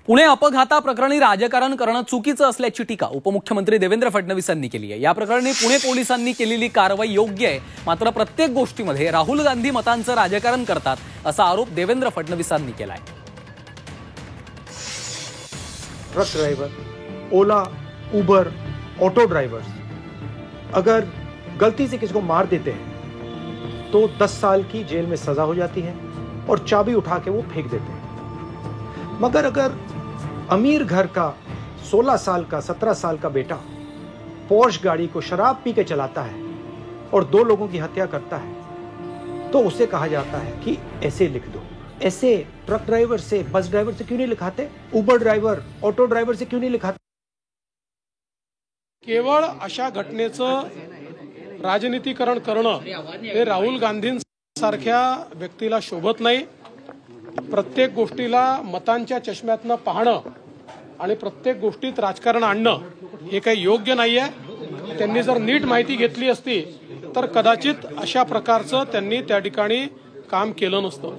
पुणे अपघाताप्रकरणी राजकारण करणं चुकीचं असल्याची टीका उपमुख्यमंत्री देवेंद्र फडणवीसांनी केली आहे। या प्रकरणी पुणे पोलिसांनी केलेली कारवाई योग्य आहे, मात्र प्रत्येक गोष्टीमध्ये राहुल गांधी मतांचं राजकारण करतात असा आरोप देवेंद्र फडणवीसांनी केलाय। ट्रक ड्राइवर, ओला, उबर, ऑटो ड्राइवर्स अगर गलती से किसी को मार देते हैं तो 10 साल की जेल में सजा हो जाती है और चाबी उठा के वो फेंक देते हैं। मगर अगर अमीर घर का 16 साल का 17 साल का बेटा पोर्श गाड़ी को शराब पी के चलाता है और 2 लोगों की हत्या करता है तो उसे कहा जाता है कि ऐसे लिख दो। ऐसे ट्रक ड्राइवर से, बस ड्राइवर से क्यों नहीं लिखाते? उबर ड्राइवर, ऑटो ड्राइवर से क्यों नहीं लिखाते? केवळ अशा घटनेचं राजनीतीकरण करणं हे राहुल गांधींसारख्या व्यक्तीला शोभत नाही। प्रत्येक गोष्टीला मतांच्या चष्म्यातनं पाहणं आणि प्रत्येक गोष्टीत राजकारण आणणं हे काही योग्य नाहीये। त्यांनी जर नीट माहिती घेतली असती तर कदाचित अशा प्रकारचं त्यांनी त्या ठिकाणी काम केलं नसतं।